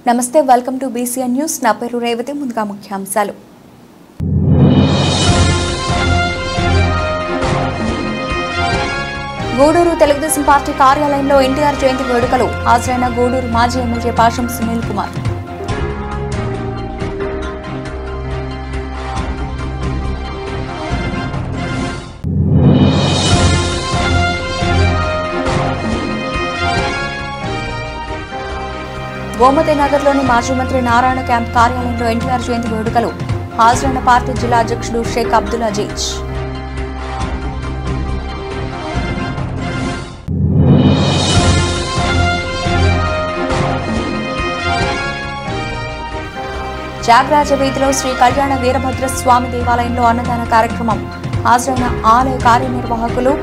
నమస్తే, welcome to BCN news. నా పేరు రేవతి. ముందుగా ముఖ్యాంశాలు. గూడూరు తెలుగుదేశం పార్టీ కార్యాలయంలో ఎన్టీఆర్ జయంతి వేడుకలు. హాజరైన గూడూరు మాజీ ఎమ్మెల్యే పాషం సునీల్ కుమార్. గోమతి నగర్లోని మాజీ మంత్రి నారాయణ క్యాంప్ కార్యాలయంలో ఎన్టీఆర్ జయంతి వేడుకలు. హాజరైన పార్టీ జిల్లా అధ్యక్షుడు షేక్ అబ్దుల్ అజీజ్. జాగరాజ వీధిలో శ్రీ కళ్యాణ వీరభద్ర స్వామి దేవాలయంలో అన్నదాన కార్యక్రమం. హాజరైన ఆలయ కార్యనిర్వాహకులు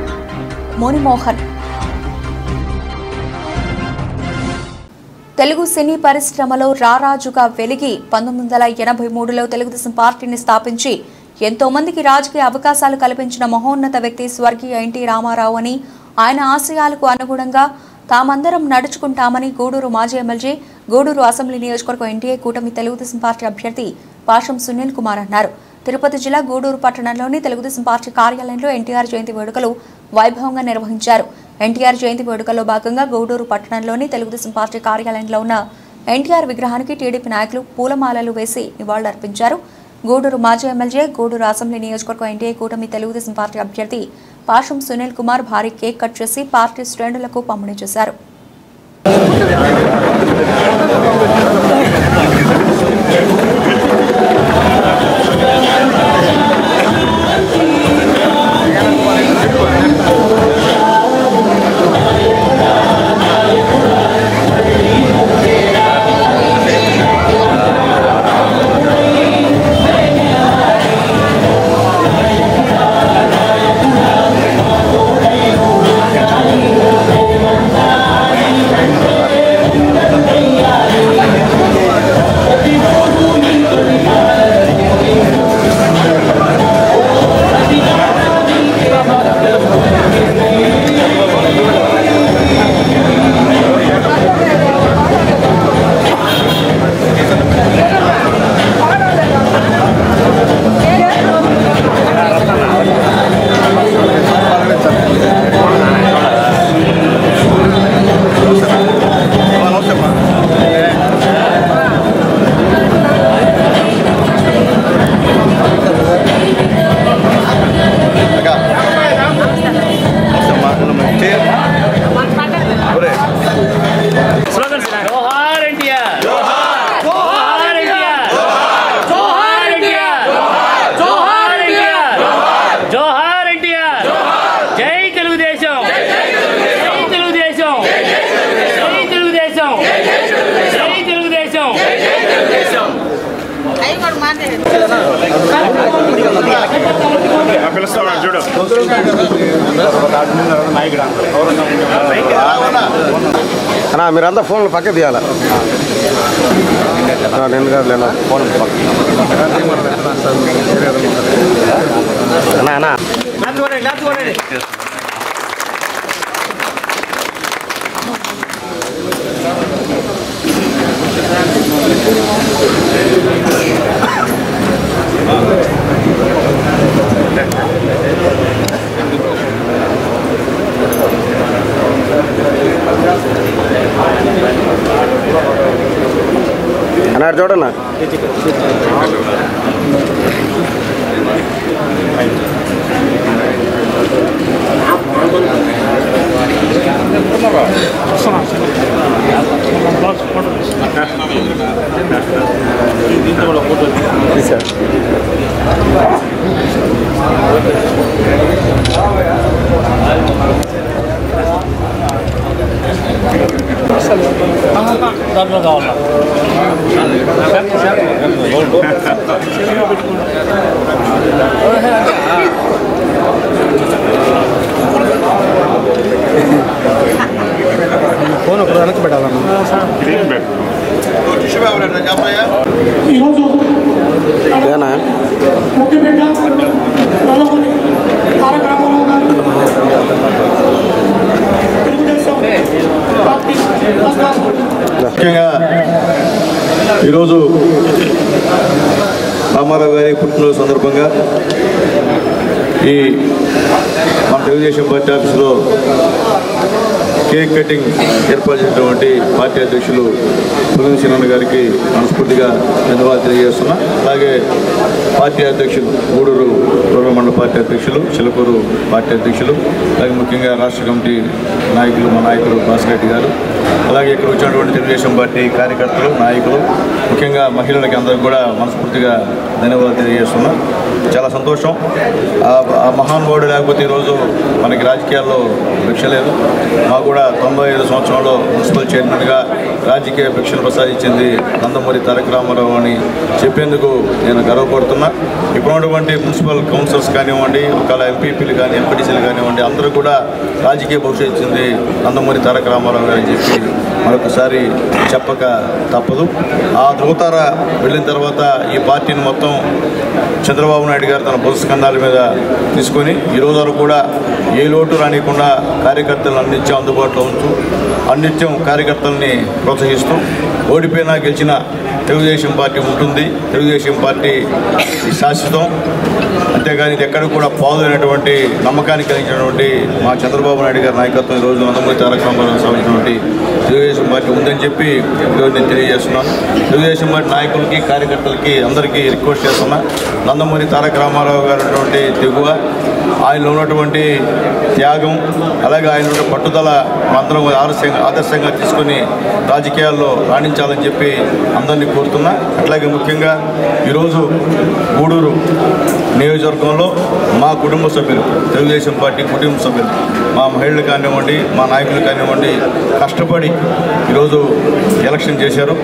మునిమోహన్. తెలుగు సినీ పరిశ్రమలో రారాజుగా వెలిగి 1983లో తెలుగుదేశం పార్టీని స్థాపించి ఎంతో మందికి రాజకీయ అవకాశాలు కల్పించిన మహోన్నత వ్యక్తి స్వర్గీయ ఎన్టీ రామారావు అని, ఆయన ఆశయాలకు అనుగుణంగా తామందరం నడుచుకుంటామని గూడూరు మాజీ ఎమ్మెల్యే, గూడూరు అసెంబ్లీ నియోజకవర్గం ఎన్డీఏ కూటమి తెలుగుదేశం పార్టీ అభ్యర్థి పాషం సునీల్ కుమార్ అన్నారు. తిరుపతి జిల్లా గూడూరు పట్టణంలోని తెలుగుదేశం పార్టీ కార్యాలయంలో ఎన్టీఆర్ జయంతి వేడుకలు వైభవంగా నిర్వహించారు. ఎన్టీఆర్ జయంతి వేడుకల్లో భాగంగా గూడూరు పట్టణంలోని తెలుగుదేశం పార్టీ కార్యాలయంలో ఉన్న ఎన్టీఆర్ విగ్రహానికి టీడీపీ నాయకులు పూలమాలలు వేసి నివాళులర్పించారు. గూడూరు మాజీ ఎమ్మెల్యే, గూడూరు అసెంబ్లీ నియోజకవర్గం ఎన్డీఏ కూటమి తెలుగుదేశం పార్టీ అభ్యర్థి పాషం సునీల్ కుమార్ భారీ కేక్ కట్ చేసి పార్టీ శ్రేణులకు పంపిణీ చేశారు. అన్నా మీరంతా ఫోన్లు పక్క తీయాలా? నేను కాదు లేనా ఫోన్ అన్నా అన్నారు చూడన్నా. దాంట్లో కావాలా ఫోన్ ఒకరు వెనక్కి పెట్టాలన్నా. ముఖ్యంగా ఈరోజు రామారావు గారి పుట్టినరోజు సందర్భంగా ఈ మన తెలుగుదేశం పార్టీ ఆఫీసులో కేక్ కటింగ్ ఏర్పాటు చేసినటువంటి పార్టీ అధ్యక్షులు పులిని సినన్న గారికి మనస్ఫూర్తిగా ధన్యవాదాలు తెలియజేస్తున్నా. అలాగే పార్టీ అధ్యక్షులు గూడూరు రూరల్ మండల పార్టీ అధ్యక్షులు, చిలకూరు పార్టీ అధ్యక్షులు, అలాగే ముఖ్యంగా రాష్ట్ర కమిటీ నాయకులు, మా నాయకులు భాస్కర్ రెడ్డి గారు, అలాగే ఇక్కడ వచ్చినటువంటి తెలుగుదేశం పార్టీ కార్యకర్తలు, నాయకులు, ముఖ్యంగా మహిళలకి అందరికీ కూడా మనస్ఫూర్తిగా ధన్యవాదాలు తెలియజేస్తున్నా. చాలా సంతోషం. ఆ మహానుభావుడు లేకపోతే ఈరోజు మనకి రాజకీయాల్లో భిక్ష లేదు. మాకు కూడా 95 సంవత్సరంలో మున్సిపల్ చైర్మన్గా రాజకీయ భిక్షను ప్రసాదించింది నందమూరి తారక రామారావు అని చెప్పేందుకు నేను గర్వపడుతున్నా. ఇప్పుడున్నటువంటి మున్సిపల్ కౌన్సిలర్స్ కానివ్వండి, ఒకవేళ ఎంపీపీలు కానీ, ఎంపీటీసీలు కానివ్వండి, అందరూ కూడా రాజకీయ భవిష్యత్తు ఇచ్చింది నందమూరి తారక రామారావు గారు అని చెప్పి మరొకసారి చెప్పక తప్పదు. ఆ ధృవతార వెళ్ళిన తర్వాత ఈ పార్టీని మొత్తం చంద్రబాబు నాయుడు గారు తన బొత్స కందాల మీద తీసుకొని ఈరోజు వరకు కూడా ఏ లోటు రానియకుండా కార్యకర్తలను అన్నిత్యం అందుబాటులో ఉంచు, అన్నిత్యం కార్యకర్తల్ని ప్రోత్సహిస్తూ ఓడిపోయినా గెలిచిన తెలుగుదేశం పార్టీ ఉంటుంది, తెలుగుదేశం పార్టీ శాశ్వతం, అంతేగాని ఇది ఎక్కడ కూడా పాల్గొనేటువంటి నమ్మకాన్ని కలిగినటువంటి మా చంద్రబాబు నాయుడు గారి నాయకత్వం ఈరోజు నందమూరి తారక రామారావు సంబంధించినటువంటి తెలుగుదేశం పార్టీ ఉందని చెప్పి ఈరోజు నేను తెలియజేస్తున్నాను. తెలుగుదేశం పార్టీ నాయకులకి, కార్యకర్తలకి అందరికీ రిక్వెస్ట్ చేస్తున్నా, నందమూరి తారక రామారావు గారు ఉన్నటువంటి తెగువ, ఆయనలో ఉన్నటువంటి త్యాగం, అలాగే ఆయన ఉన్న పట్టుదల అందరం ఆదర్శంగా తీసుకొని రాజకీయాల్లో రాణించాలని చెప్పి అందరినీ కోరుతున్నా. అట్లాగే ముఖ్యంగా ఈరోజు గూడూరు నియోజకవర్గంలో మా కుటుంబ సభ్యులు, తెలుగుదేశం పార్టీ కుటుంబ సభ్యులు, మా మహిళలు కానివ్వండి, మా నాయకులు కానివ్వండి, కష్టపడి ఈరోజు ఎలక్షన్ చేశారు.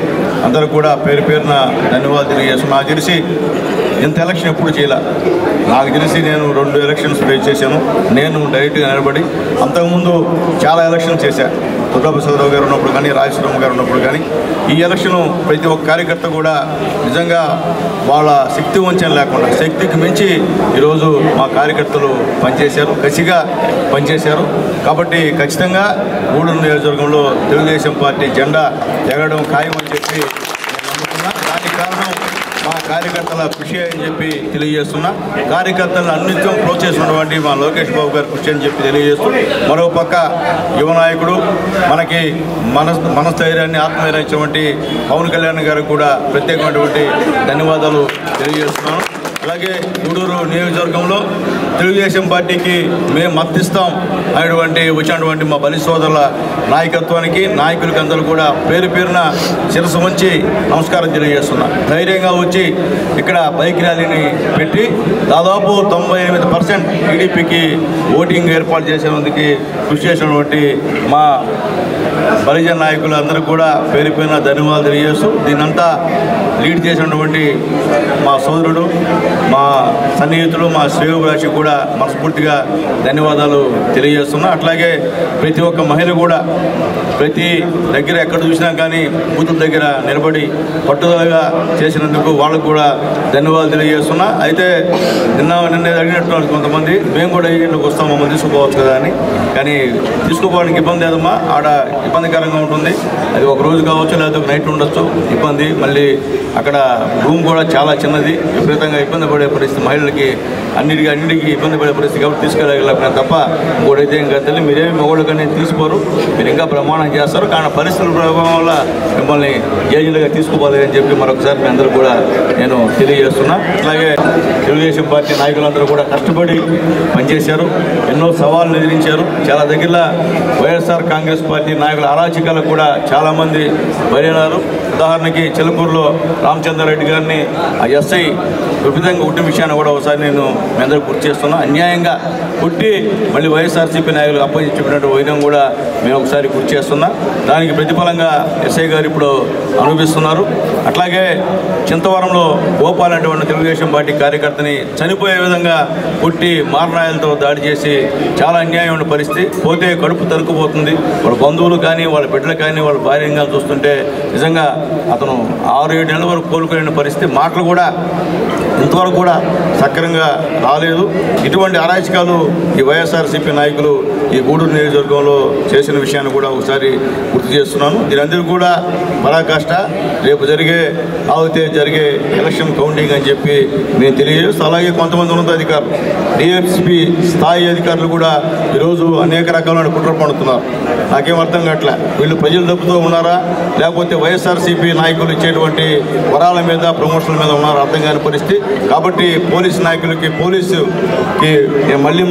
అందరూ కూడా పేరు పేరున ధన్యవాదాలు తెలియజేస్తున్నాను. నాకు తెలిసి ఇంత ఎలక్షన్ ఎప్పుడు చేయాల, నాకు తెలిసి నేను 2 ఎలక్షన్స్ ఫేస్ చేశాను. నేను డైరెక్ట్గా నిలబడి, అంతకుముందు చాలా ఎలక్షన్స్ చేశాను. దుర్గాప్రసాదరావు గారు ఉన్నప్పుడు కానీ, రాజేశ్వరరావు గారు ఉన్నప్పుడు కానీ. ఈ ఎలక్షన్ ప్రతి ఒక్క కార్యకర్త కూడా నిజంగా వాళ్ళ శక్తి వంచన లేకుండా శక్తికి మించి ఈరోజు మా కార్యకర్తలు పనిచేశారు, కసిగా పనిచేశారు. కాబట్టి ఖచ్చితంగా గూడూరు నియోజకవర్గంలో తెలుగుదేశం పార్టీ జెండా ఎగరడం ఖాయమని చెప్పి నమ్ముతున్నా. దానికి కారణం మా కార్యకర్తల కృషి అని చెప్పి తెలియజేస్తున్నా. కార్యకర్తలను అన్నిత్యం ప్రోత్సహిస్తున్నటువంటి మా లోకేష్ బాబు గారి కృషి అని చెప్పి తెలియజేస్తూ, మరో పక్క యువ నాయకుడు, మనకి మనస్థైర్యాన్ని, ఆత్మధైర్యాన్ని ఇచ్చినటువంటి పవన్ కళ్యాణ్ గారికి కూడా ప్రత్యేకమైనటువంటి ధన్యవాదాలు తెలియజేస్తున్నాను. అలాగే గూడూరు నియోజకవర్గంలో తెలుగుదేశం పార్టీకి మేము మద్దతిస్తాం అనేటువంటి వచ్చినటువంటి మా బలి సోదరుల నాయకత్వానికి, నాయకులకి అందరూ కూడా పేరు పేరున శిరస్సు వంచి నమస్కారం తెలియజేస్తున్నా. ధైర్యంగా వచ్చి ఇక్కడ బైక్ ర్యాలీని పెట్టి దాదాపు 98% టీడీపీకి ఓటింగ్ ఏర్పాటు చేసేందుకు కృషి చేసినటువంటి మా బలిజన నాయకులు అందరూ కూడా పేరు పేరున ధన్యవాదాలు తెలియజేస్తూ, దీనంతా లీడ్ చేసినటువంటి మా సోదరుడు, మా సన్నిహితులు, మా శ్రేయోభిలాషి కూడా మనస్ఫూర్తిగా ధన్యవాదాలు తెలియజేస్తున్నా. అట్లాగే ప్రతి ఒక్క మహిళ కూడా ప్రతి దగ్గర ఎక్కడ చూసినా కానీ బూతుల దగ్గర నిలబడి పట్టుదలగా చేసినందుకు వాళ్ళకు కూడా ధన్యవాదాలు తెలియజేస్తున్నా. అయితే నిన్న అడిగినట్టు కొంతమంది మేము కూడా ఇంట్లోకి వస్తాం, మమ్మల్ని తీసుకుపోవచ్చు కదా అని. కానీ తీసుకుపోవడానికి ఇబ్బంది లేదమ్మా, ఆడ ఇబ్బందికరంగా ఉంటుంది. అది ఒక రోజు కావచ్చు, లేదా ఒక నైట్ ఉండొచ్చు ఇబ్బంది. మళ్ళీ అక్కడ రూమ్ కూడా చాలా చిన్నది, విపరీతంగా ఇబ్బంది పడే పరిస్థితి, మహిళలకి అన్నిటికీ ఇబ్బంది పడే పరిస్థితి. కాబట్టి తీసుకెళ్ళగలిగిన తప్ప ఇంకోటైతే ఇంకా తల్లి మీరేమి మొగోళ్ళు కానీ తీసుకోరు, మీరు ఇంకా ప్రమాణం చేస్తారు. కానీ పరిస్థితుల ప్రభావం వల్ల మిమ్మల్ని ఏజెంట్గా తీసుకోవాలి అని చెప్పి మరొకసారి మీ అందరూ కూడా నేను తెలియజేస్తున్నా. అట్లాగే తెలుగుదేశం పార్టీ నాయకులందరూ కూడా కష్టపడి పనిచేశారు, ఎన్నో సవాళ్ళు ఎదిరించారు. చాలా దగ్గర వైఎస్ఆర్ కాంగ్రెస్ పార్టీ నాయకుల అరాచకాలకు కూడా చాలామంది బయలునారు. ఉదాహరణకి చిలకూరులో రామచంద్రారెడ్డి గారిని ఆ ఎస్ఐ విపరీతంగా కుట్టిన విషయాన్ని కూడా ఒకసారి నేను మీ అందరూ గుర్తు చేస్తున్నా. అన్యాయంగా కుట్టి మళ్ళీ వైఎస్ఆర్సీపీ నాయకులు అప్పగించినట్టు వైద్యం కూడా మేము ఒకసారి గుర్తు చేస్తున్నా. దానికి ప్రతిఫలంగా ఎస్ఐ గారు ఇప్పుడు అనుభవిస్తున్నారు. అట్లాగే చింతవరంలో గోపాల్ అనేటువంటి తెలుగుదేశం పార్టీ కార్యకర్తని చనిపోయే విధంగా కుట్టి మారణాయాలతో దాడి చేసి చాలా అన్యాయమైన పరిస్థితి. పోతే కడుపు తరుక్కుపోతుంది. వాళ్ళ బంధువులు కానీ వాళ్ళ బిడ్డలు కానీ వాళ్ళ భార్యను కానీ చూస్తుంటే నిజంగా అతను 6-7 నెలల వరకు కోలుకోలేని పరిస్థితి. మాటలు కూడా ఇంతవరకు కూడా సక్రమంగా రాలేదు. ఇటువంటి అరాచకాలు ఈ వైఎస్ఆర్సీపీ నాయకులు ఈ గూడూరు నియోజకవర్గంలో చేసిన విషయాన్ని కూడా ఒకసారి గుర్తు చేస్తున్నాను. దీనందరూ కూడా పరాకాష్ట. రేపు జరిగే ఎలక్షన్ కౌంటింగ్ అని చెప్పి నేను తెలియజేస్తూ, అలాగే కొంతమంది ఉన్నతాధికారులు డిఎస్పీ స్థాయి అధికారులు కూడా ఈరోజు అనేక రకాలైన కుట్ర పడుతున్నారు. నాకేం అర్థం కావట్లే, వీళ్ళు ప్రజలు డబ్బుతో ఉన్నారా లేకపోతే వైఎస్ఆర్సీపీ నాయకులు ఇచ్చేటువంటి వరాల మీద ప్రమోషన్ల మీద ఉన్నారా అర్థం కాని పరిస్థితి. కాబట్టి పోలీసు నాయకులకి నేను మళ్ళీ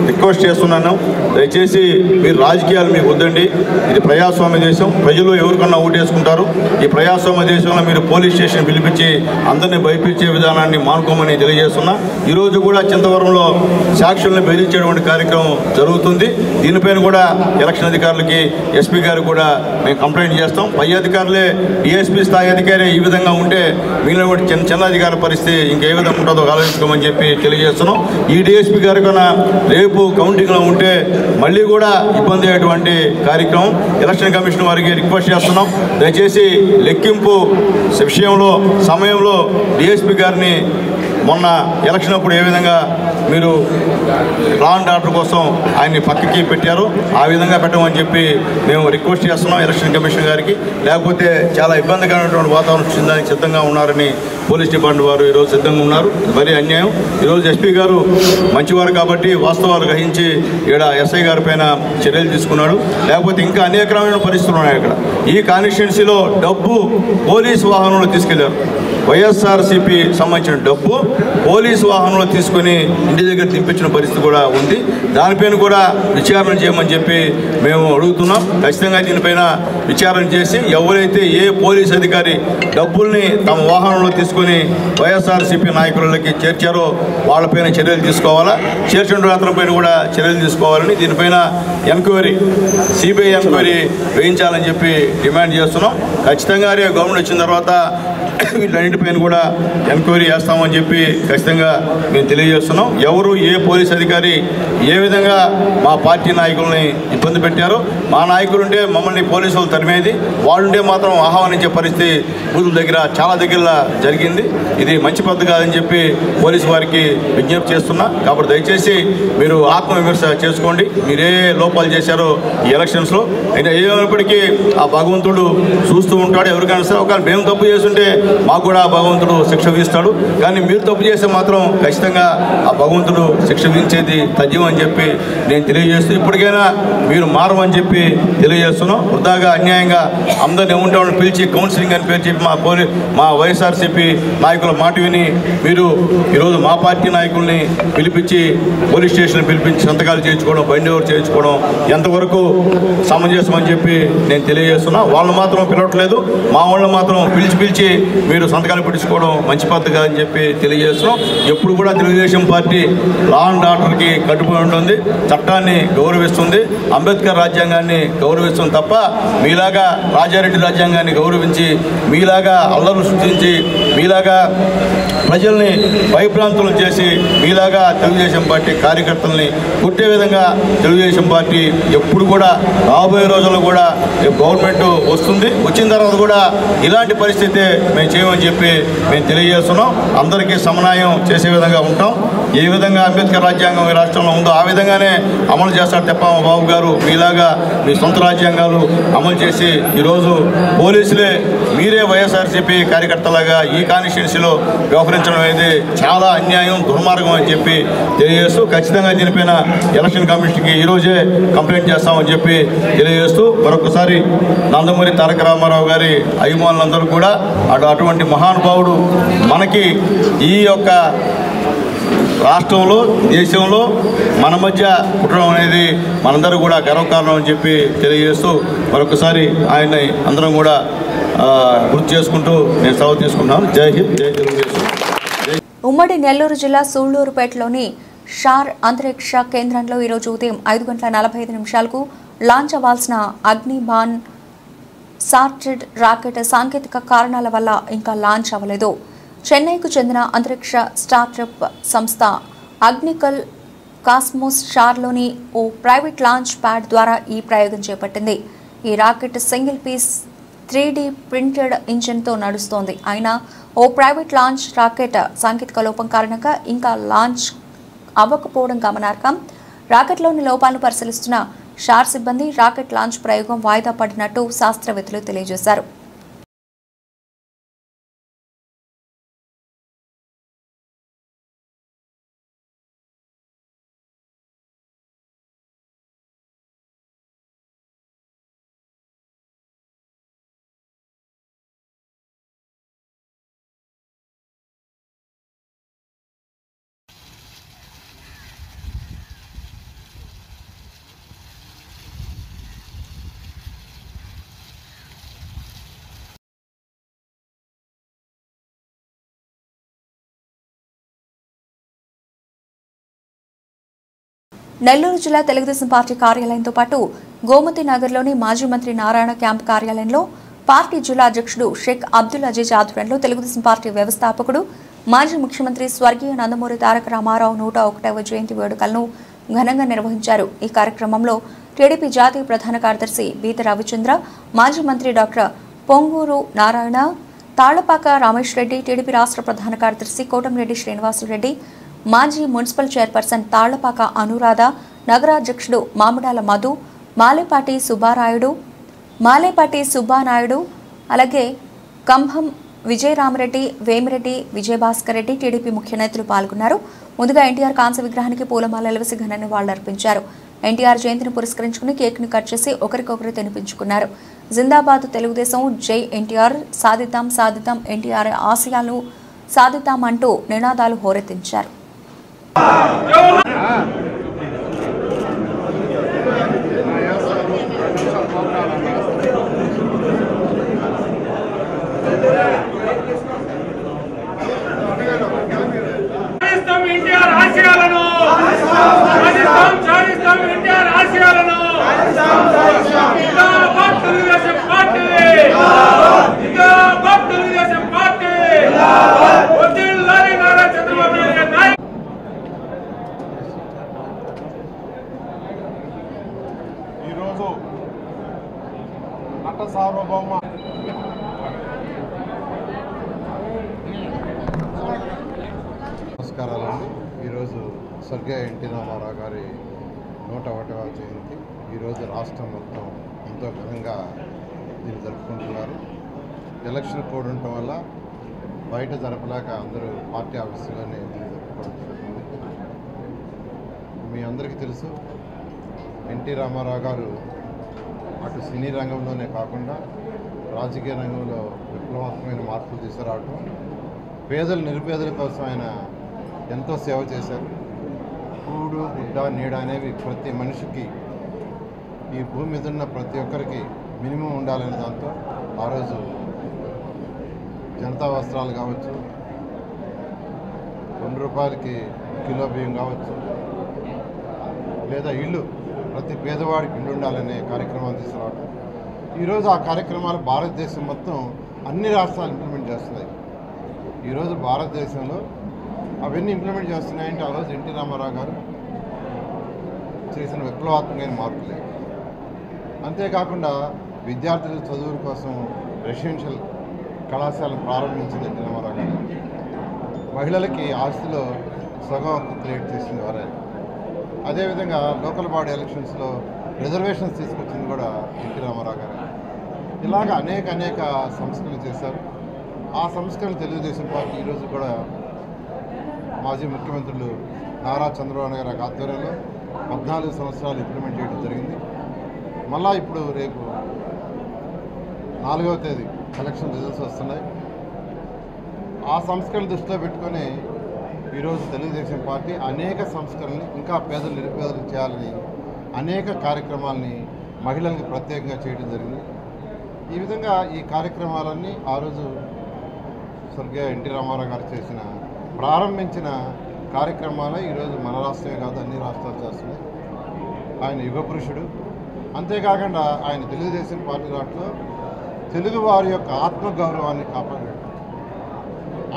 రిక్వెస్ట్ చేస్తున్నాను, దయచేసి మీరు రాజకీయాలు మీకు వద్దండి. ఇది ప్రజాస్వామ్య దేశం, ప్రజలు ఎవరికన్నా ఓటేసుకుంటారు. ఈ ప్రజాస్వామ్య దేశంలో మీరు పోలీస్ స్టేషన్ పిలిపించి అందరినీ భయపించే విధానాన్ని మానుకోమని తెలియజేస్తున్నా. ఈరోజు కూడా చింతవరంలో సాక్షులను బెదిరించేటువంటి కార్యక్రమం జరుగుతుంది. దీనిపైన కూడా ఎలక్షన్ అధికారులకి ఎస్పీ గారు కూడా మేము కంప్లైంట్ చేస్తాం. పై అధికారులే డిఎస్పీ స్థాయి అధికారి ఈ విధంగా ఉంటే మిగిలిన కూడా చిన్న అధికారుల పరిస్థితి ఇంకే విధంగా ఉంటుందో ఆలోచించుకోమని చెప్పి తెలియజేస్తున్నాం. ఈ డిఎస్పీ గారి కన్నా రేపు కౌంటింగ్లో ఉంటే మళ్ళీ కూడా ఇబ్బంది అయ్యేటువంటి కార్యక్రమం. ఎలక్షన్ కమిషన్ వారికి రిక్వెస్ట్ చేస్తున్నాం, దయచేసి లెక్కింపు సమయంలో డిఎస్పీ గారిని మొన్న ఎలక్షన్ అప్పుడు ఏ విధంగా మీరు లా అండ్ ఆర్డర్ కోసం ఆయన్ని పక్కకి పెట్టారు ఆ విధంగా పెట్టమని చెప్పి మేము రిక్వెస్ట్ చేస్తున్నాం ఎలక్షన్ కమిషన్ గారికి. లేకపోతే చాలా ఇబ్బందికరమైనటువంటి వాతావరణం వచ్చిందానికి సిద్ధంగా ఉన్నారని పోలీస్ డిపార్ట్మెంట్ వారు ఈరోజు సిద్ధంగా ఉన్నారు. మరీ అన్యాయం. ఈరోజు ఎస్పీ గారు మంచివారు కాబట్టి వాస్తవాలు గ్రహించి ఇక్కడ ఎస్ఐ గారి పైన చర్యలు తీసుకున్నాడు. లేకపోతే ఇంకా అనేకమైన పరిస్థితులు ఉన్నాయి. అక్కడ ఈ కాన్స్టిట్యున్సీలో డబ్బు పోలీసు వాహనంలో తీసుకెళ్లారు. వైఎస్ఆర్సీపీ సంబంధించిన డబ్బు పోలీసు వాహనంలో తీసుకొని ఇంటి దగ్గర దింపించిన పరిస్థితి కూడా ఉంది. దానిపైన కూడా విచారణ చేయమని చెప్పి మేము అడుగుతున్నాం. ఖచ్చితంగా దీనిపైన విచారణ చేసి ఎవరైతే ఏ పోలీస్ అధికారి డబ్బుల్ని తమ వాహనంలో తీసుకొని వైఎస్ఆర్సీపీ నాయకులకి చేర్చారో వాళ్ళపైన చర్యలు తీసుకోవాలా, చేర్చిన అతనిపైన కూడా చర్యలు తీసుకోవాలని దీనిపైన సిబిఐ ఎంక్వైరీ వేయించాలని చెప్పి డిమాండ్ చేస్తున్నాం. ఖచ్చితంగా గవర్నమెంట్ వచ్చిన తర్వాత వీటన్నిటిపైన కూడా ఎంక్వైరీ చేస్తామని చెప్పి ఖచ్చితంగా మేము తెలియజేస్తున్నాం. ఎవరు ఏ పోలీస్ అధికారి ఏ విధంగా మా పార్టీ నాయకుల్ని ఇబ్బంది పెట్టారో, మా నాయకులుంటే మమ్మల్ని పోలీసులు తరిమేది, వాళ్ళుంటే మాత్రం ఆహ్వానించే పరిస్థితి బూతుల దగ్గర చాలా దగ్గరలా జరిగింది. ఇది మంచి పద్ధతి కాదని చెప్పి పోలీసు వారికి విజ్ఞప్తి చేస్తున్నా. కాబట్టి దయచేసి మీరు ఆత్మవిమర్శ చేసుకోండి. మీరే లోపాలు చేశారో ఈ ఎలక్షన్స్లో. అయితే ఏమైనప్పటికీ ఆ భగవంతుడు చూస్తూ ఉంటాడు. ఎవరికైనా సరే ఒకవేళ మేము తప్పు చేస్తుంటే మాకు కూడా భగవంతుడు శిక్ష విధిస్తాడు. కానీ మీరు తప్పు చేస్తే మాత్రం ఖచ్చితంగా ఆ భగవంతుడు శిక్ష విధించేది తథ్యం అని చెప్పి నేను తెలియజేస్తూ, ఇప్పటికైనా మీరు మారమని చెప్పి తెలియజేస్తున్నాం. వృధాగా అన్యాయంగా అందరిని ఉంటామని పిలిచి కౌన్సిలింగ్ అని పేరు చెప్పి మా వైఎస్ఆర్సీపీ నాయకుల మాట విని మీరు ఈరోజు మా పార్టీ నాయకుల్ని పిలిపించి పోలీస్ స్టేషన్ పిలిపించి సంతకాలు చేయించుకోవడం, బండి ఓవర్ చేయించుకోవడం ఎంతవరకు సమంజసమని చెప్పి నేను తెలియజేస్తున్నా. వాళ్ళు మాత్రం పిలవట్లేదు, మా వాళ్ళని మాత్రం పిలిచి మీరు సంతకాలు పెట్టించుకోవడం మంచి పద్ధతి కాదని చెప్పి తెలియజేస్తున్నాం. ఎప్పుడు కూడా తెలుగుదేశం పార్టీ లా అండ్ ఆర్డర్కి కట్టుబడి ఉంటుంది, చట్టాన్ని గౌరవిస్తుంది, అంబేద్కర్ రాజ్యాంగాన్ని గౌరవిస్తుంది తప్ప మీలాగా రాజారెడ్డి రాజ్యాంగాన్ని గౌరవించి మీలాగా అల్లర్లు సృష్టించి మీలాగా ప్రజల్ని భయభ్రాంతులు చేసి మీలాగా తెలుగుదేశం పార్టీ కార్యకర్తల్ని కొట్టే విధంగా తెలుగుదేశం పార్టీ ఎప్పుడు కూడా రాబోయే రోజుల్లో కూడా గవర్నమెంట్ వస్తుంది, వచ్చిన తర్వాత కూడా ఇలాంటి పరిస్థితి మేము చేయమని చెప్పి మేము తెలియజేస్తున్నాం. అందరికీ సమన్వయం చేసే విధంగా ఉంటాం. ఏ విధంగా అంబేద్కర్ రాజ్యాంగం ఈ రాష్ట్రంలో ఉందో ఆ విధంగానే అమలు చేస్తాడు తప్ప మా బాబు గారు మీలాగా మీ సొంత రాజ్యాంగాలు అమలు చేసి ఈరోజు పోలీసులే మీరే వైఎస్ఆర్సీపీ కార్యకర్తలాగా ఈ కాన్స్టిట్యున్సీలో వ్యవహరించడం అనేది చాలా అన్యాయం, దుర్మార్గం అని చెప్పి తెలియజేస్తూ ఖచ్చితంగా దీనిపైన ఎలక్షన్ కమిషన్కి ఈరోజే కంప్లైంట్ చేస్తామని చెప్పి తెలియజేస్తూ మరొకసారి నందమూరి తారక రామారావు గారి అభిమానులందరూ కూడా అటువంటి మహానుభావుడు మనకి ఈ యొక్క రాష్ట్రంలో దేశంలో మన మధ్య పుట్టడం అనేది మనందరూ కూడా గర్వకారణం అని చెప్పి తెలియజేస్తూ మరొకసారి ఆయన్ని అందరం కూడా గుర్తు చేసుకుంటూ నేను సెలవు తీసుకుంటాను. జై హింద్, జై తెలుగుదేశం. ఉమ్మడి నెల్లూరు జిల్లా సూళ్లూరుపేటలోని షార్ అంతరిక్ష కేంద్రంలో ఈరోజు ఉదయం 5:45 లాంచ్ అవ్వాల్సిన అగ్నిబాన్ సార్టెడ్ రాకెట్ సాంకేతిక కారణాల వల్ల ఇంకా లాంచ్ అవ్వలేదు. చెన్నైకు చెందిన అంతరిక్ష స్టార్టప్ సంస్థ అగ్నికల్ కాస్మోస్ షార్లోని ఓ ప్రైవేట్ లాంచ్ ప్యాడ్ ద్వారా ఈ ప్రయోగం చేపట్టింది. ఈ rocket single piece 3D printed ఇంజిన్తో నడుస్తోంది. అయినా ఓ ప్రైవేట్ లాంచ్ రాకెట్ సాంకేతిక లోపం కారణంగా ఇంకా లాంచ్ అవ్వకపోవడం గమనార్హం. రాకెట్లోని లోపాలను పరిశీలిస్తున్న షార్ సిబ్బంది రాకెట్ లాంచ్ ప్రయోగం వాయిదా పడినట్టు శాస్త్రవేత్తలు తెలియజేశారు. నెల్లూరు జిల్లా తెలుగుదేశం పార్టీ కార్యాలయంతో పాటు గోమతి నగర్లోని మాజీ మంత్రి నారాయణ క్యాంప్ కార్యాలయంలో పార్టీ జిల్లా అధ్యక్షుడు షేక్ అబ్దుల్ అజీజ్ ఆధ్వర్యంలో తెలుగుదేశం పార్టీ వ్యవస్థాపకుడు మాజీ ముఖ్యమంత్రి స్వర్గీయ నందమూరి తారక రామారావు 101వ జయంతి వేడుకలను ఘనంగా నిర్వహించారు. ఈ కార్యక్రమంలో టీడీపీ జాతీయ ప్రధాన కార్యదర్శి బీత రవిచంద్ర, మాజీ మంత్రి డాక్టర్ పొంగూరు నారాయణ, తాళ్లపాక రమేష్ రెడ్డి, టీడీపీ రాష్ట్ర ప్రధాన కార్యదర్శి కోటంరెడ్డి శ్రీనివాసరెడ్డి, మాజీ మున్సిపల్ చైర్పర్సన్ తాళ్లపాక అనురాధ, నగరాధ్యక్షుడు మామిడాల మధు, మాలేపాటి సుబ్బానాయుడు, అలాగే కంభం విజయరామరెడ్డి, వేమిరెడ్డి, విజయభాస్కర్ రెడ్డి, టీడీపీ ముఖ్య నేతలు పాల్గొన్నారు. ముందుగా ఎన్టీఆర్ కాంస్య విగ్రహానికి పూలమాలలు వేసి ఘన నివాళులర్పించారు. ఎన్టీఆర్ జయంతిని పురస్కరించుకుని కేక్ ను కట్ చేసి ఒకరికొకరు తినిపించుకున్నారు. జిందాబాద్ తెలుగుదేశం, జై ఎన్టీఆర్, సాధిద్దాం సాధిద్దాం ఎన్టీఆర్ ఆశయాలు సాధిద్దాం అంటూ నినాదాలు హోరెత్తించారు. నట సార్వభౌమ నమస్కారాలండి. ఈరోజు స్వర్గీయ ఎన్టీ రామారావు గారి 101వ జయంతి. ఈరోజు రాష్ట్రం మొత్తం ఎంతో ఘనంగా దీన్ని జరుపుకుంటున్నారు. ఎలక్షన్ కోడ్ ఉండటం వల్ల బయట జరపలేక అందరూ పార్టీ ఆఫీసులోనే దీన్ని జరుపుకోవడం జరుగుతుంది. మీ అందరికీ తెలుసు, ఎన్టీ రామారావు గారు అటు సినీ రంగంలోనే కాకుండా రాజకీయ రంగంలో విప్లవాత్మకమైన మార్పులు తీసుకురావటం, పేదలు నిరుపేదల కోసం ఆయన ఎంతో సేవ చేశారు. కూడు గుడ్డ నీడ అనేవి ప్రతి మనిషికి, ఈ భూమి మీద ఉన్న ప్రతి ఒక్కరికి మినిమం ఉండాలనే దాంతో ఆ రోజు జనతా వస్త్రాలు కావచ్చు, ₹2 కిలో బియ్యం కావచ్చు, లేదా ఇల్లు ప్రతి పేదవాడికి ఇల్లు ఉండాలనే కార్యక్రమాలు తీసుకురావడం. ఈరోజు ఆ కార్యక్రమాలు భారతదేశం మొత్తం అన్ని రాష్ట్రాలు ఇంప్లిమెంట్ చేస్తున్నాయి. ఈరోజు భారతదేశంలో అవన్నీ ఇంప్లిమెంట్ చేస్తున్నాయంటే ఆ రోజు ఎన్టీ రామారావు గారు చేసిన విప్లవాత్మకమైన మార్పులే. అంతేకాకుండా విద్యార్థుల చదువుల కోసం రెసిడెన్షియల్ కళాశాలను ప్రారంభించింది ఎన్టీ రామారావు గారు. మహిళలకి ఆస్తిలో సగం హక్కు క్రియేట్ చేసింది వారే. అదేవిధంగా లోకల్ బాడీ ఎలక్షన్స్లో రిజర్వేషన్స్ తీసుకొచ్చింది కూడా ఎన్టీ రామారావు గారు. ఇలాగ అనేక సంస్కరణలు చేశారు. ఆ సంస్కరణలు తెలుగుదేశం పార్టీ ఈరోజు కూడా మాజీ ముఖ్యమంత్రులు నారా చంద్రబాబు నాయుడు గారి ఆధ్వర్యంలో 14 సంవత్సరాలు ఇంప్లిమెంట్ చేయడం జరిగింది. మళ్ళా ఇప్పుడు రేపు 4వ తేదీ ఎలక్షన్ రిజల్ట్స్ వస్తున్నాయి. ఆ సంస్కరణలు దృష్టిలో పెట్టుకొని ఈరోజు తెలుగుదేశం పార్టీ అనేక సంస్కరణలు ఇంకా పేదలు నిరుపేదలకు చేయాలని అనేక కార్యక్రమాలని మహిళలకు ప్రత్యేకంగా చేయడం జరిగింది. ఈ విధంగా ఈ కార్యక్రమాలన్నీ ఆ రోజు స్వర్గీయ ఎన్టీ రామారావు గారు ప్రారంభించిన కార్యక్రమాలే ఈరోజు మన రాష్ట్రమే కాదు అన్ని రాష్ట్రాలు చేస్తున్నాయి. ఆయన యుగ పురుషుడు. అంతేకాకుండా ఆయన తెలుగుదేశం పార్టీ రాట్లో తెలుగు వారి యొక్క ఆత్మగౌరవాన్ని కాపాడాడు.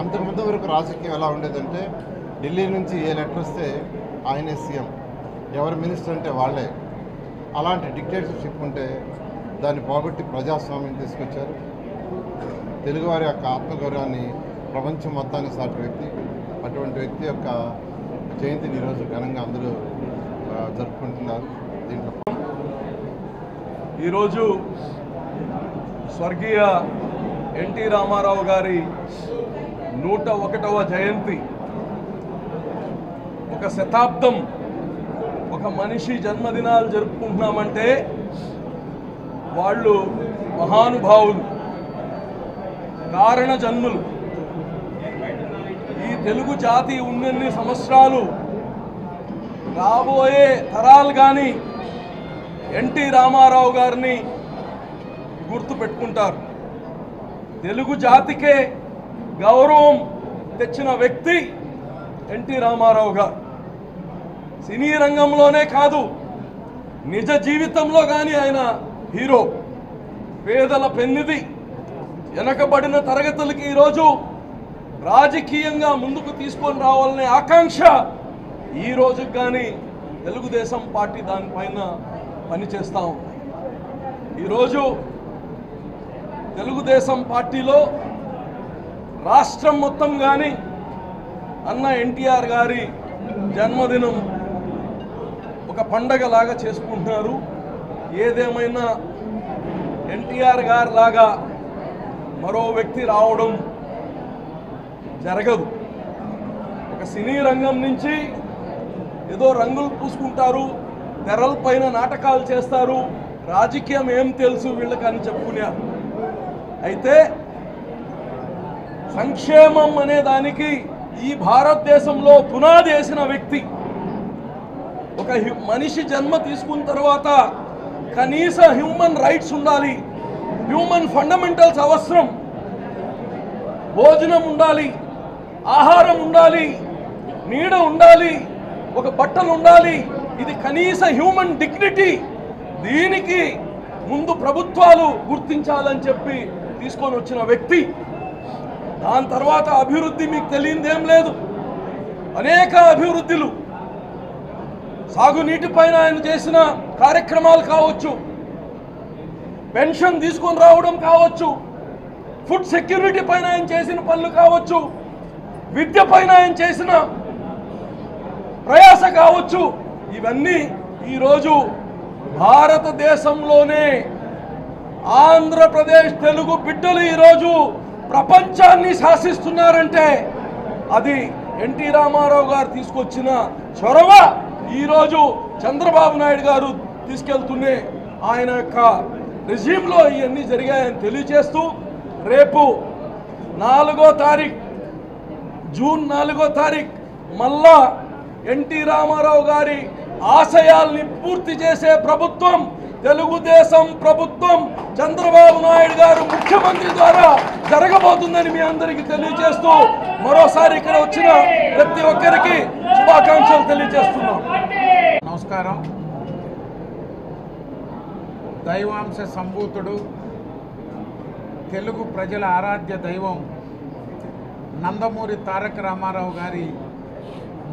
అంతకుముందు వరకు రాజకీయం ఎలా ఉండేదంటే ఢిల్లీ నుంచి ఏ లెటర్ వస్తే ఆయనే సీఎం, ఎవరు మినిస్టర్ అంటే వాళ్ళే. అలాంటి డిక్టేటర్షిప్ ఉంటే దాన్ని పోగొట్టి ప్రజాస్వామ్యం తీసుకొచ్చారు. తెలుగువారి యొక్క ఆత్మగౌరవాన్ని ప్రపంచం మొత్తానికి సాటి వ్యక్తి. అటువంటి వ్యక్తి యొక్క జయంతిని ఈరోజు ఘనంగా అందరూ జరుపుకుంటున్నారు. దీంట్లో ఈరోజు స్వర్గీయ ఎన్టీ రామారావు గారి 101వ జయంతి. ఒక శతాబ్దం ఒక మనిషి జన్మదినాలు జరుపుకుంటున్నామంటే వాళ్ళు మహానుభావులు, కారణ జన్ములు. ఈ తెలుగు జాతి ఉన్నన్ని సంవత్సరాలు రాబోయే తరాలు కానీ ఎన్టీ రామారావు గారిని గుర్తుపెట్టుకుంటారు. తెలుగు జాతికే గౌరవం తెచ్చిన వ్యక్తి ఎన్టీ రామారావు గారు. సినీ రంగంలోనే కాదు, నిజ జీవితంలో కానీ ఆయన హీరో. పేదల పెన్నిధి, వెనకబడిన తరగతులకి ఈరోజు రాజకీయంగా ముందుకు తీసుకొని రావాలనే ఆకాంక్ష ఈ రోజుకి కానీ తెలుగుదేశం పార్టీ దానిపైన పనిచేస్తూ ఉంది. ఈరోజు తెలుగుదేశం పార్టీలో రాష్ట్రం మొత్తం కానీ అన్న ఎన్టీఆర్ గారి జన్మదినం ఒక పండగలాగా చేసుకుంటున్నారు. ఏదేమైనా ఎన్టీఆర్ గారి లాగా మరో వ్యక్తి రావడం జరగదు. ఒక సినీ రంగం నుంచి ఏదో రంగులు పూసుకుంటారు, తెరలపైన నాటకాలు చేస్తారు, రాజకీయం ఏం తెలుసు వీళ్ళకి అని చెప్పుకున్నారు. అయితే సంక్షేమం అనే దానికి ఈ భారతదేశంలో పునాది వేసిన వ్యక్తి. ఒక మనిషి జన్మ తీసుకున్న తర్వాత కనీస హ్యూమన్ రైట్స్ ఉండాలి, హ్యూమన్ ఫండమెంటల్స్ అవసరం. భోజనం ఉండాలి, ఆహారం ఉండాలి, నీడ ఉండాలి, ఒక బట్టలు ఉండాలి. ఇది కనీస హ్యూమన్ డిగ్నిటీ. దీనికి ముందు ప్రభుత్వాలు గుర్తించాలని చెప్పి తీసుకొని వచ్చిన వ్యక్తి. దాని తర్వాత అభివృద్ధి మీకు తెలియదేం లేదు. అనేక అభివృద్ధులు, సాగునీటి పైన ఆయన చేసిన కార్యక్రమాలు కావచ్చు, పెన్షన్ తీసుకొని రావడం కావచ్చు, ఫుడ్ సెక్యూరిటీ పైన ఆయన చేసిన పనులు కావచ్చు, విద్య పైన ఆయన చేసిన ప్రయాస కావచ్చు. ఇవన్నీ ఈరోజు భారతదేశంలోనే ఆంధ్రప్రదేశ్ తెలుగు బిడ్డలు ఈరోజు ప్రపంచాన్ని శాసిస్తున్నారంటే అది ఎన్టీ రామారావు గారు తీసుకొచ్చిన చొరవ. ఈరోజు చంద్రబాబు నాయుడు గారు తీసుకెళ్తూనే ఆయన యొక్క రెజ్యూమ్లో ఇవన్నీ జరిగాయని తెలియజేస్తూ, రేపు 4వ తారీఖు జూన్ 4వ తారీఖు మళ్ళా ఎన్టీ రామారావు గారి ఆశయాల్ని పూర్తి చేసే ప్రభుత్వం తెలుగుదేశం ప్రభుత్వం, చంద్రబాబు నాయుడు గారు ముఖ్యమంత్రి ద్వారా జరగబోతుందని మీ అందరికీ తెలియజేస్తూ మరోసారి ఇక్కడ వచ్చిన ప్రతి ఒక్కరికి శుభాకాంక్షలు తెలియజేస్తున్నాం. నమస్కారం. దైవాంశ సంభూతుడు, తెలుగు ప్రజల ఆరాధ్య దైవం నందమూరి తారక రామారావు గారి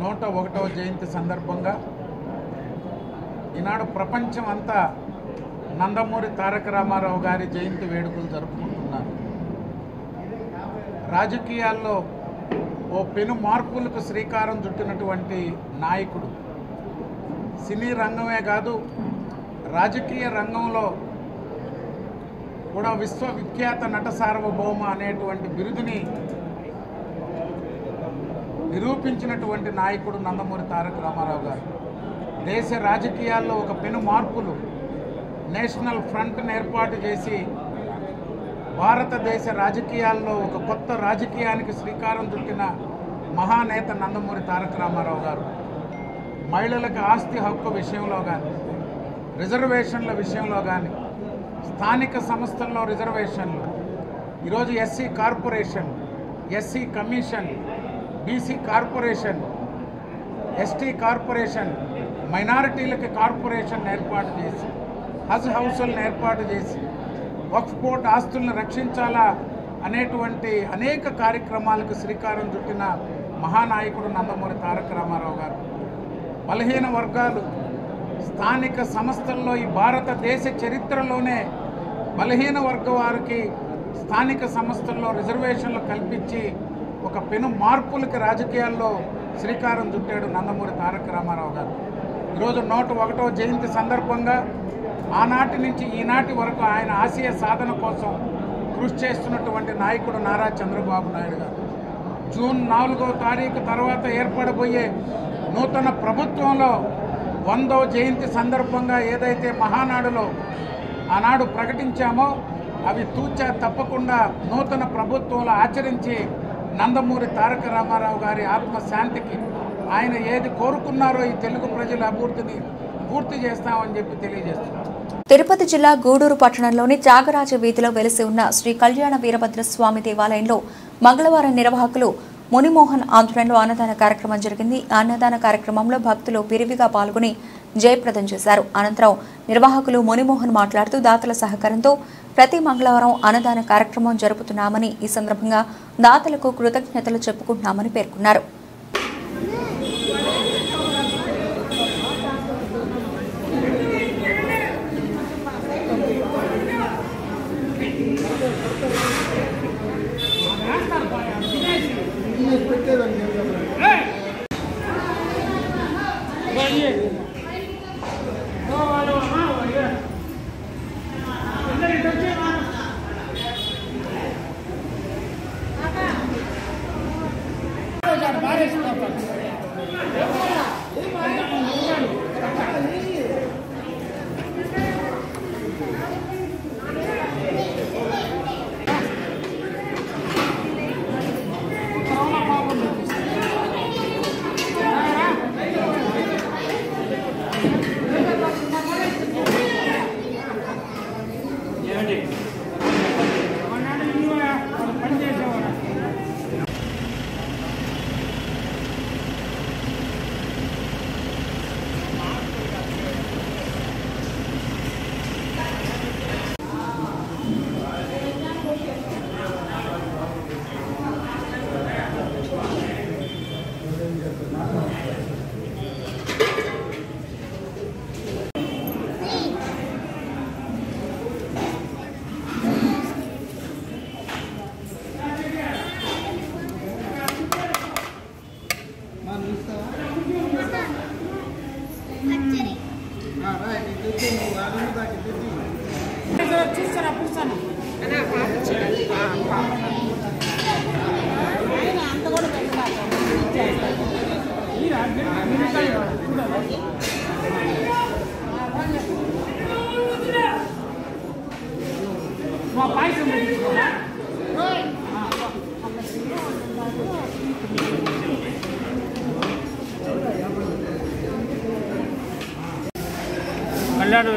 101వ జయంతి సందర్భంగా ఈనాడు ప్రపంచం అంతా నందమూరి తారక రామారావు గారి జయంతి వేడుకలు జరుపుకుంటున్నారు. రాజకీయాల్లో ఓ పెను మార్పులకు శ్రీకారం చుట్టినటువంటి నాయకుడు. సినీ రంగమే కాదు, రాజకీయ రంగంలో కూడా విశ్వవిఖ్యాత నట సార్వభౌమ అనేటువంటి బిరుదుని నిరూపించినటువంటి నాయకుడు నందమూరి తారక రామారావు గారు. దేశ రాజకీయాల్లో ఒక పెను మార్పులు, నేషనల్ ఫ్రంట్ను ఏర్పాటు చేసి భారతదేశ రాజకీయాల్లో ఒక కొత్త రాజకీయానికి శ్రీకారం చుట్టిన మహానేత నందమూరి తారక రామారావు గారు. మహిళలకు ఆస్తి హక్కు విషయంలో కానీ, రిజర్వేషన్ల విషయంలో కానీ, స్థానిక సంస్థల్లో రిజర్వేషన్లు, ఈరోజు SC corporation, SC commission, BC corporation, ST corporation, మైనారిటీలకి కార్పొరేషన్ ఏర్పాటు చేసి, హజ్ హౌసులను ఏర్పాటు చేసి, వక్ఫ్ బోర్డ్ ఆస్తులను రక్షించాలా అనేటువంటి అనేక కార్యక్రమాలకు శ్రీకారం చుట్టిన మహానాయకుడు నందమూరి తారక రామారావు గారు. బలహీన వర్గాలు, స్థానిక సంస్థల్లో ఈ భారతదేశ చరిత్రలోనే బలహీన వర్గ వారికి స్థానిక సంస్థల్లో రిజర్వేషన్లు కల్పించి ఒక పెను మార్పులకి రాజకీయాల్లో శ్రీకారం చుట్టాడు నందమూరి తారక రామారావు గారు. ఈరోజు 101వ జయంతి సందర్భంగా ఆనాటి నుంచి ఈనాటి వరకు ఆయన ఆశయ సాధన కోసం కృషి చేస్తున్నటువంటి నాయకుడు నారా చంద్రబాబు నాయుడు గారు. జూన్ 4వ తారీఖు తర్వాత ఏర్పడబోయే నూతన ప్రభుత్వంలో 100వ జయంతి సందర్భంగా ఏదైతే మహానాడులో ఆనాడు ప్రకటించామో అవి తూచా తప్పకుండా నూతన ప్రభుత్వంలో ఆచరించి నందమూరి తారక రామారావు గారి ఆత్మశాంతికి ఆయన ఏది కోరుకున్నారో ఈ తెలుగు ప్రజల అభివృద్ధిని పూర్తి చేస్తామని చెప్పి తెలియజేస్తున్నారు. తిరుపతి జిల్లా గూడూరు పట్టణంలోని త్యాగరాజ వీధిలో వెలిసి ఉన్న శ్రీ కళ్యాణ వీరభద్ర స్వామి దేవాలయంలో మంగళవారం నిర్వాహకులు మునిమోహన్ ఆధ్వర్యంలో అన్నదాన కార్యక్రమం జరిగింది. అన్నదాన కార్యక్రమంలో భక్తులు విరివిగా పాల్గొని జయప్రదం చేశారు. అనంతరం నిర్వాహకులు మునిమోహన్ మాట్లాడుతూ దాతల సహకారంతో ప్రతి మంగళవారం అన్నదాన కార్యక్రమం జరుపుతున్నామని, ఈ సందర్భంగా దాతలకు కృతజ్ఞతలు చెప్పుకుంటున్నామని పేర్కొన్నారు.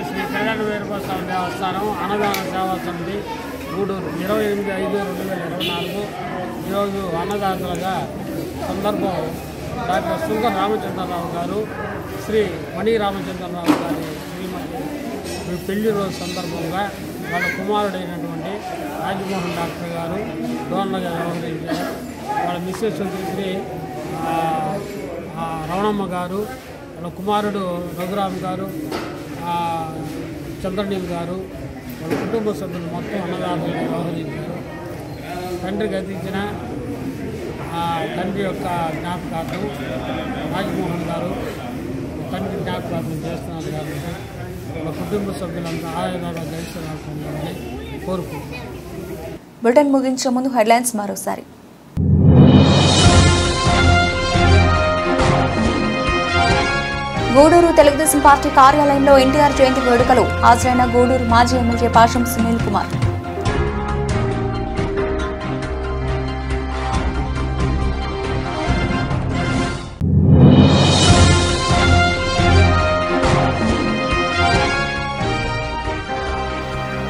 శ్రీ కళ్యాణ వీరభద్ర దేవస్థానం అన్నదాన సేవా సమితి గూడూరు 28/5/2024 ఈరోజు అన్నదాతలుగా సందర్భం డాక్టర్ సుంగ రామచంద్రరావు గారు, శ్రీ మణి రామచంద్రరావు గారి శ్రీమతి పెళ్లి రోజు సందర్భంగా వాళ్ళ కుమారుడైనటువంటి రాజమోహన్ డాక్టర్ గారు డోనర్గా వ్యవహరించారు. వాళ్ళ మిస్సెస్ శ్రీ రమణమ్మ గారు, వాళ్ళ కుమారుడు రఘురామ్ గారు, చంద్రనీల్ గారు, వాళ్ళ కుటుంబ సభ్యులు మొత్తం అన్నదాతలుగా వ్యవహరించారు. తండ్రికి అందించిన తండ్రి యొక్క జ్ఞాపకార్థం రాజమోహన్ గారు తండ్రి జ్ఞాపకార్థం చేస్తున్నారు కాబట్టి వాళ్ళ కుటుంబ సభ్యులంతా ఆదాయంగా గడిస్తున్నారని కోరుకుంటున్నారు. బులెటిన్ ముగించే ముందు హెడ్లైన్స్ మరోసారి. గూడూరు తెలుగుదేశం పార్టీ కార్యాలయంలో ఎన్టీఆర్ జయంతి వేడుకలు. హాజరైన గూడూరు మాజీ ఎమ్మెల్యే పాషం సునీల్ కుమార్.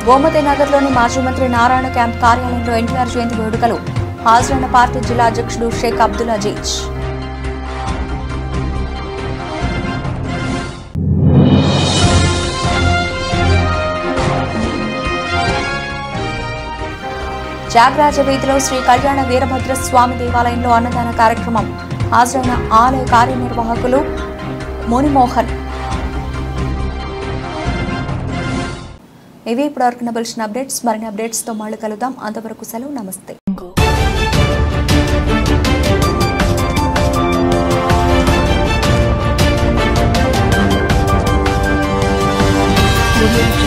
గోమతి నగర్లోని మాజీ మంత్రి నారాయణ క్యాంప్ కార్యాలయంలో ఎన్టీఆర్ జయంతి వేడుకలు. హాజరైన పార్టీ జిల్లా అధ్యక్షుడు షేక్ అబ్దుల్ అజీజ్. త్యాగరాజ వీధిలో శ్రీ కళ్యాణ వీరభద్ర స్వామి దేవాలయంలో అన్నదాన కార్యక్రమం. హాజరైన ఆలయ కార్యనిర్వాహకులు మునిమోహన్. ఇవి ఇప్పటివరకు నబలిసిన అప్డేట్స్. మరిన్ని అప్డేట్స్తో మళ్ళీ కలుద్దాం. అంతవరకు సెలవు. నమస్తే. Thank you.